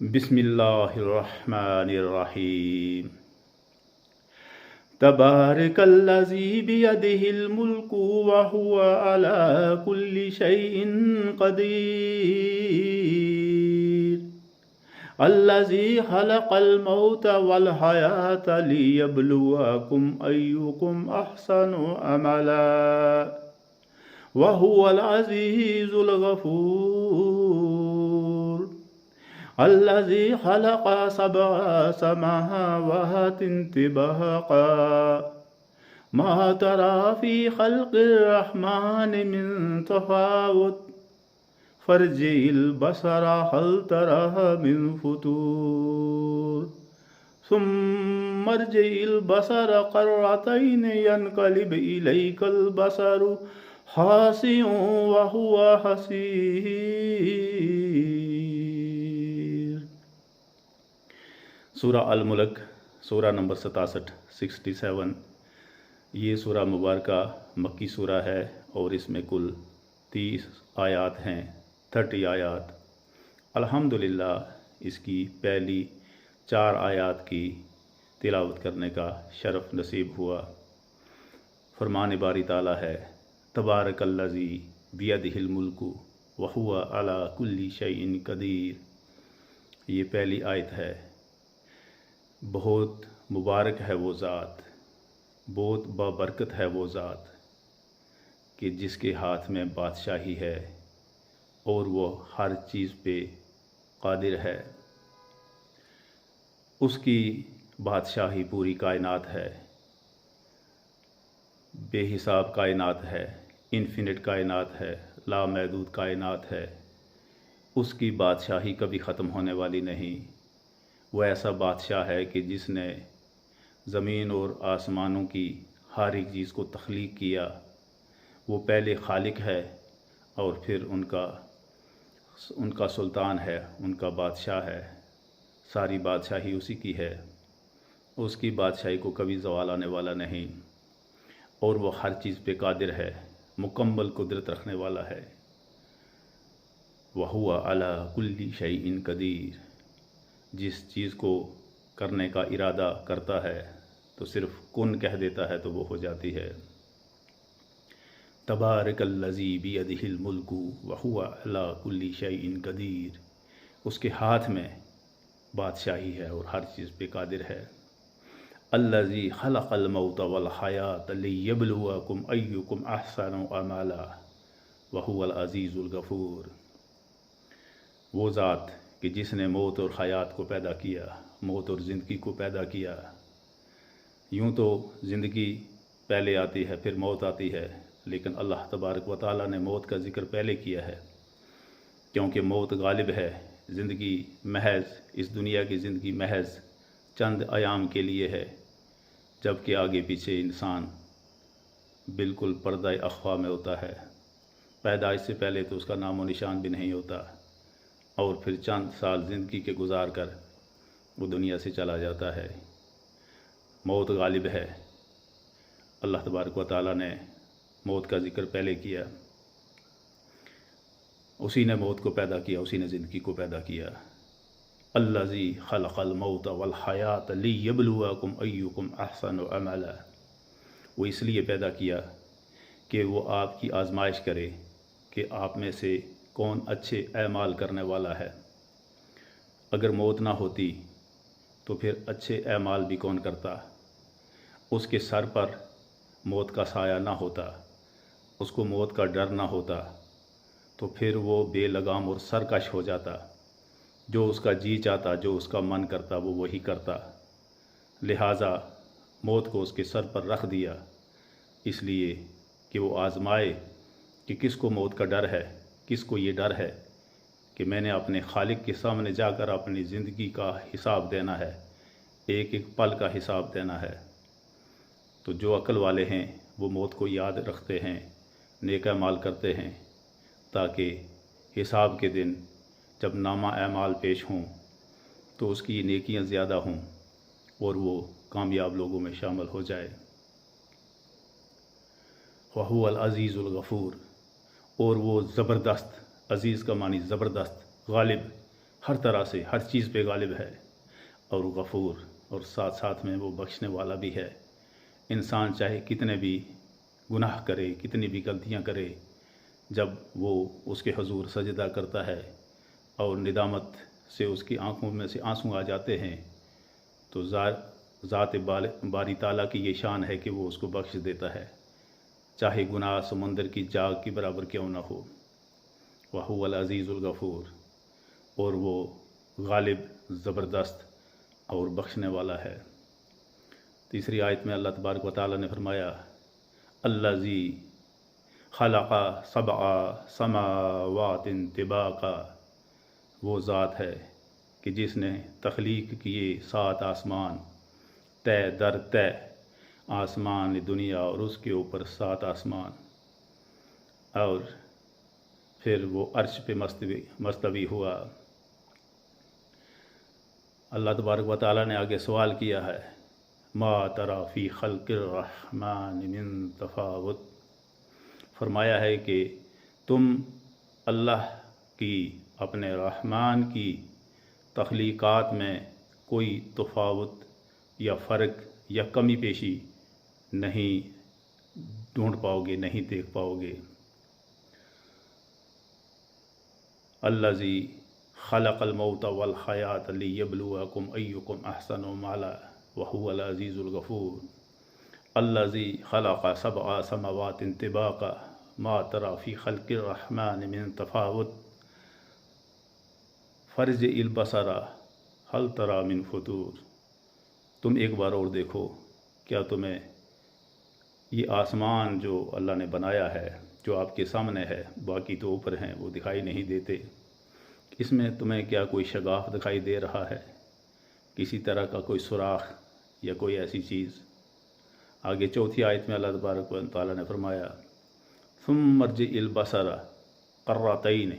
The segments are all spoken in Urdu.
بسم اللہ الرحمن الرحیم تبارک الذی بیدہ الملک وہو علی کل شیء قدیر الذی خلق الموت والحیاة لیبلوکم ایکم احسن عملا وہو العزیز الغفور الذي خلق سبع سماوات طباقا ما ترى في خلق الرحمن من تفاوت فارجع البصر هل ترى من فطور ثم ارجع البصر كرتين ينقلب إليك البصر خاسئا وهو حسير۔ سورہ الملک سورہ نمبر 67 یہ سورہ مبارکہ مکی سورہ ہے اور اس میں کل 30 آیات ہیں، 30 آیات۔ الحمدللہ اس کی پہلی 4 آیات کی تلاوت کرنے کا شرف نصیب ہوا۔ فرمان باری تعالیٰ ہے تبارک الذی بیدہ الملک وہو علی کل شیء قدیر۔ یہ پہلی آیت ہے۔ بہت مبارک ہے وہ ذات، بہت بابرکت ہے وہ ذات کہ جس کے ہاتھ میں بادشاہی ہے اور وہ ہر چیز پہ قادر ہے۔ اس کی بادشاہی پوری کائنات ہے، بے حساب کائنات ہے، انفینٹ کائنات ہے، لامحدود کائنات ہے۔ اس کی بادشاہی کبھی ختم ہونے والی نہیں۔ وہ ایسا بادشاہ ہے کہ جس نے زمین اور آسمانوں کی ہر ایک چیز کو تخلیق کیا۔ وہ پہلے خالق ہے اور پھر ان کا سلطان ہے، ان کا بادشاہ ہے۔ ساری بادشاہی اسی کی ہے۔ اس کی بادشاہی کو کبھی زوال آنے والا نہیں، اور وہ ہر چیز پہ قادر ہے، مکمل قدرت رکھنے والا ہے۔ وَهُوَ عَلَى كُلِّ شَيْءٍ قَدِيرٌ۔ جس چیز کو کرنے کا ارادہ کرتا ہے تو صرف کن کہہ دیتا ہے تو وہ ہو جاتی ہے۔ تبارک الذی بیدہ الملک وہو علی کل شیء قدیر۔ اس کے ہاتھ میں بادشاہی ہے اور ہر چیز پہ قادر ہے۔ الذی خلق الموت والحیاة لیبلوکم ایکم احسن عملا وہو العزیز الغفور۔ وہ ذات کہ جس نے موت اور حیات کو پیدا کیا، موت اور زندگی کو پیدا کیا۔ یوں تو زندگی پہلے آتی ہے پھر موت آتی ہے، لیکن اللہ تبارک و تعالیٰ نے موت کا ذکر پہلے کیا ہے، کیونکہ موت غالب ہے۔ زندگی محض اس دنیا کی زندگی محض چند ایام کے لیے ہے، جبکہ آگے پیچھے انسان بالکل پردہ اخفا میں ہوتا ہے۔ پیدائش سے پہلے تو اس کا نام و نشان بھی نہیں ہوتا، اور پھر چند سال زندگی کے گزار کر وہ دنیا سے چلا جاتا ہے۔ موت غالب ہے۔ اللہ تبارک و تعالیٰ نے موت کا ذکر پہلے کیا۔ اسی نے موت کو پیدا کیا، اسی نے زندگی کو پیدا کیا۔ الذی خلق الموت والحیاة لیبلوکم ایکم احسن عملا۔ وہ اس لیے پیدا کیا کہ وہ آپ کی آزمائش کرے کہ آپ میں سے کون اچھے اعمال کرنے والا ہے۔ اگر موت نہ ہوتی تو پھر اچھے اعمال بھی کون کرتا؟ اس کے سر پر موت کا سایہ نہ ہوتا، اس کو موت کا ڈر نہ ہوتا، تو پھر وہ بے لگام اور سرکش ہو جاتا۔ جو اس کا جی چاہتا، جو اس کا من کرتا، وہ وہی کرتا۔ لہٰذا موت کو اس کے سر پر رکھ دیا، اس لیے کہ وہ آزمائے کہ کس کو موت کا ڈر ہے، کس کو یہ ڈر ہے کہ میں نے اپنے خالق کے سامنے جا کر اپنی زندگی کا حساب دینا ہے، ایک ایک پل کا حساب دینا ہے۔ تو جو عقل والے ہیں وہ موت کو یاد رکھتے ہیں، نیک اعمال کرتے ہیں، تاکہ حساب کے دن جب نامہ اعمال پیش ہوں تو اس کی نیکیاں زیادہ ہوں اور وہ کامیاب لوگوں میں شامل ہو جائے۔ وَهُوَ العزیز الغفور، اور وہ زبردست، عزیز کا معنی زبردست، غالب، ہر طرح سے ہر چیز پہ غالب ہے، اور غفور، اور ساتھ ساتھ میں وہ بخشنے والا بھی ہے۔ انسان چاہے کتنے بھی گناہ کرے، کتنی بھی غلطیاں کرے، جب وہ اس کے حضور سجدہ کرتا ہے اور ندامت سے اس کی آنکھوں میں سے آنسو آ جاتے ہیں، تو ذات باری تعالیٰ کی یہ شان ہے کہ وہ اس کو بخش دیتا ہے، چاہے گناہ سمندر کی جاگ کی برابر کیوں نہ ہو۔ وَهُوَ الْعَزِيزُ الْغَفُورُ، اور وہ غالب، زبردست اور بخشنے والا ہے۔ تیسری آیت میں اللہ تبارک و تعالیٰ نے فرمایا، الذی خلق سبع سماوات طباقا، وہ ذات ہے کہ جس نے تخلیق کیے 7 آسمان، تے در تے، آسمان دنیا اور اس کے اوپر 7 آسمان، اور پھر وہ عرش پہ مستوی ہوا۔ اللہ تبارک و تعالیٰ نے آگے سوال کیا ہے، ما تری فی خلق الرحمن من تفاوت، فرمایا ہے کہ تم اللہ کی، اپنے رحمان کی تخلیقات میں کوئی تفاوت یا فرق یا کمی پیشی نہیں ڈھونڈ پاؤ گے، نہیں دیکھ پاؤ گے۔ الذی خلق الموت والحیات لیبلوکم ایکم احسن عملا وہو العزیز الغفور۔ الذی خلق سبع سماوات طباقا ما تری فی خلق الرحمن من تفاوت فرجع البصر هل تری من فطور۔ تم ایک بار اور دیکھو، کیا تمہیں یہ آسمان جو اللہ نے بنایا ہے، جو آپ کے سامنے ہے، باقی تو اوپر ہیں وہ دکھائی نہیں دیتے، اس میں تمہیں کیا کوئی شگاف دکھائی دے رہا ہے، کسی طرح کا کوئی سوراخ یا کوئی ایسی چیز؟ آگے چوتھی آیت میں اللہ تبارک و تعالیٰ نے فرمایا، ثم ارجع البصر قرتین،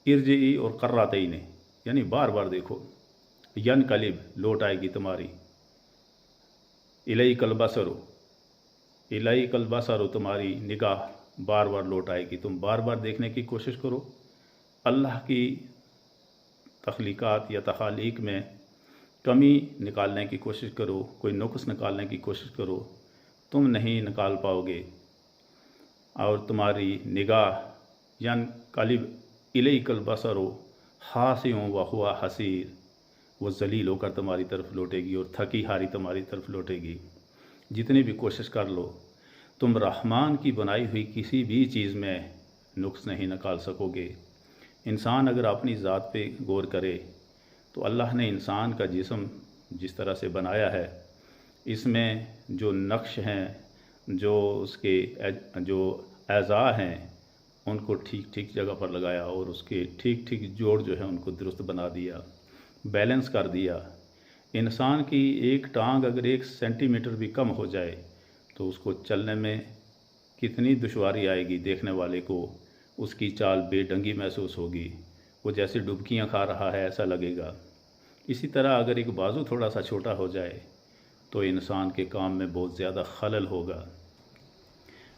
ارجعی اور قرتین یعنی بار بار دیکھو، ینقلب لوٹ آئے گی تمہاری، الیک البصر، الیک البصر تمہاری نگاہ بار بار لوٹ آئے گی، تم بار بار دیکھنے کی کوشش کرو، اللہ کی تخلیقات یا تخالیق میں کمی نکالنے کی کوشش کرو، کوئی نقص نکالنے کی کوشش کرو، تم نہیں نکال پاؤ گے، اور تمہاری نگاہ ینقلب الیک البصر خاسئ وہو حسیر، وہ ذلیل ہو کر تمہاری طرف لوٹے گی اور تھکی ہاری تمہاری طرف لوٹے گی۔ جتنی بھی کوشش کر لو، تم رحمان کی بنائی ہوئی کسی بھی چیز میں نقص نہیں نکال سکو گے۔ انسان اگر اپنی ذات پہ غور کرے تو اللہ نے انسان کا جسم جس طرح سے بنایا ہے، اس میں جو نقش ہیں، جو اس کے جو اعضاء ہیں، ان کو ٹھیک ٹھیک جگہ پر لگایا، اور اس کے ٹھیک ٹھیک جوڑ جو ہے ان کو درست بنا دیا، بیلنس کر دیا۔ انسان کی ایک ٹانگ اگر 1 سینٹی میٹر بھی کم ہو جائے تو اس کو چلنے میں کتنی دشواری آئے گی، دیکھنے والے کو اس کی چال بے ڈنگی محسوس ہوگی، وہ جیسے ڈبکیاں کھا رہا ہے ایسا لگے گا۔ اسی طرح اگر ایک بازو تھوڑا سا چھوٹا ہو جائے تو انسان کے کام میں بہت زیادہ خلل ہوگا۔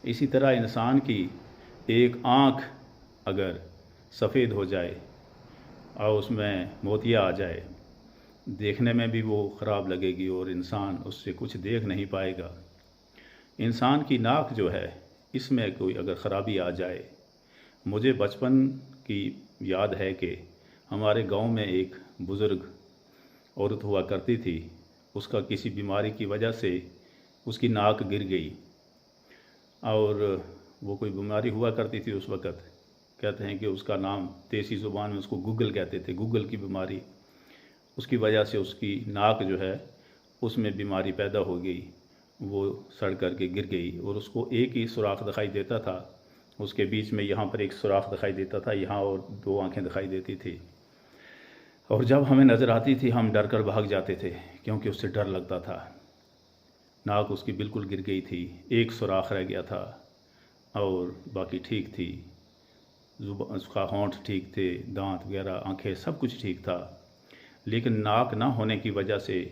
اسی طرح انسان کی ایک آنکھ اگر سفید ہو جائے اور اس میں موتیا آ جائے، دیکھنے میں بھی وہ خراب لگے گی اور انسان اس سے کچھ دیکھ نہیں پائے گا۔ انسان کی ناک جو ہے، اس میں کوئی اگر خرابی آ جائے، مجھے بچپن کی یاد ہے کہ ہمارے گاؤں میں ایک بزرگ عورت ہوا کرتی تھی، اس کا کسی بیماری کی وجہ سے اس کی ناک گر گئی، اور وہ کوئی بیماری ہوا کرتی تھی اس وقت، کہتے ہیں کہ اس کا نام دیسی زبان میں اس کو گوگل کہتے تھے، گوگل کی بیماری، اس کی وجہ سے اس کی ناک جو ہے اس میں بیماری پیدا ہو گئی، وہ سڑ کر کے گر گئی، اور اس کو ایک ہی سوراخ دکھائی دیتا تھا، اس کے بیچ میں یہاں پر ایک سوراخ دکھائی دیتا تھا، یہاں اور 2 آنکھیں دکھائی دیتی تھی، اور جب ہمیں نظر آتی تھی ہم ڈر کر بھاگ جاتے تھے کیونکہ اس سے ڈر لگتا تھا۔ ناک اس کی بالکل گر گئی تھی، ایک سوراخ رہ گیا تھا اور باقی ٹھیک تھی، اس کا ہونٹ ٹھیک تھے، دانت وغیرہ، آنکھیں، سب کچھ ٹھیک تھا، لیکن ناک نہ ہونے کی وجہ سے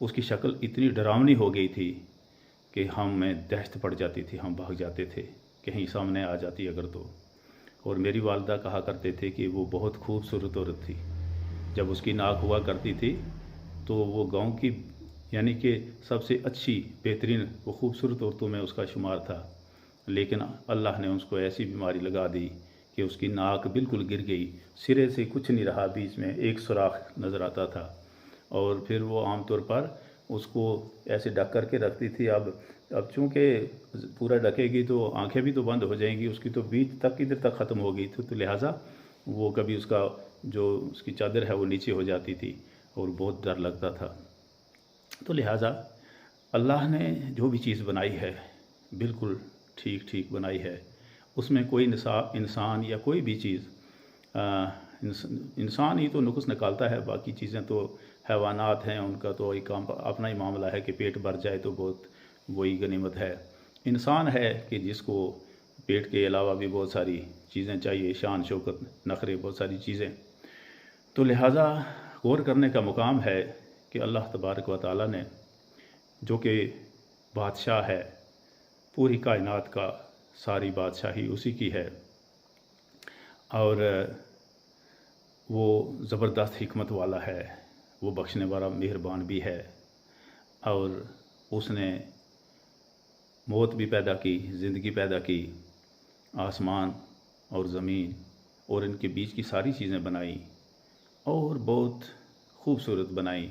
اس کی شکل اتنی ڈراؤنی ہو گئی تھی کہ ہمیں دہشت پڑ جاتی تھی، ہم بھاگ جاتے تھے، کہیں سامنے آ جاتی اگر تو۔ اور میری والدہ کہا کرتے تھے کہ وہ بہت خوبصورت عورت تھی. جب اس کی ناک ہوا کرتی تھی تو وہ گاؤں کی یعنی کہ سب سے اچھی بہترین وہ خوبصورت عورتوں میں اس کا شمار تھا. لیکن اللہ نے اس کو ایسی بیماری لگا دی کہ اس کی ناک بالکل گر گئی، سرے سے کچھ نہیں رہا، بیچ میں ایک سوراخ نظر آتا تھا. اور پھر وہ عام طور پر اس کو ایسے ڈھک کر کے رکھتی تھی. اب چونکہ پورا ڈھکے گی تو آنکھیں بھی تو بند ہو جائیں گی، اس کی تو بیچ تک ادھر تک ختم ہوگی، تو لہٰذا وہ کبھی اس کا جو اس کی چادر ہے وہ نیچے ہو جاتی تھی اور بہت ڈر لگتا تھا. تو لہٰذا اللہ نے جو بھی چیز بنائی ہے بالکل ٹھیک ٹھیک بنائی ہے. اس میں کوئی انسان یا کوئی بھی چیز انسان ہی تو نقص نکالتا ہے، باقی چیزیں تو حیوانات ہیں، ان کا تو ایک اپنا ہی معاملہ ہے کہ پیٹ بھر جائے تو بہت وہی غنیمت ہے. انسان ہے کہ جس کو پیٹ کے علاوہ بھی بہت ساری چیزیں چاہیے، شان شوکت نخرے بہت ساری چیزیں. تو لہٰذا غور کرنے کا مقام ہے کہ اللہ تبارک و تعالیٰ نے جو کہ بادشاہ ہے پوری کائنات کا، ساری بادشاہی اسی کی ہے، اور وہ زبردست حکمت والا ہے، وہ بخشنے والا مہربان بھی ہے. اور اس نے موت بھی پیدا کی، زندگی پیدا کی، آسمان اور زمین اور ان کے بیچ کی ساری چیزیں بنائیں اور بہت خوبصورت بنائیں.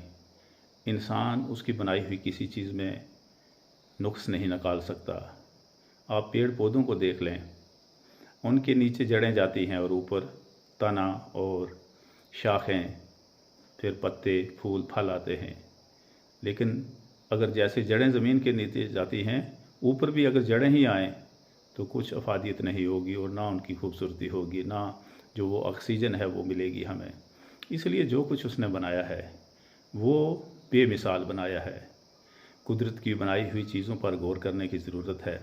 انسان اس کی بنائی ہوئی کسی چیز میں نقص نہیں نکال سکتا. آپ پیڑ پودوں کو دیکھ لیں، ان کے نیچے جڑیں جاتی ہیں اور اوپر تنا اور شاخیں، پھر پتے پھول پھل آتے ہیں. لیکن اگر جیسے جڑیں زمین کے نیچے جاتی ہیں، اوپر بھی اگر جڑیں ہی آئیں تو کچھ افادیت نہیں ہوگی اور نہ ان کی خوبصورتی ہوگی، نہ جو وہ آکسیجن ہے وہ ملے گی ہمیں. اس لیے جو کچھ اس نے بنایا ہے وہ بے مثال بنایا ہے. قدرت کی بنائی ہوئی چیزوں پر غور کرنے کی ضرورت ہے.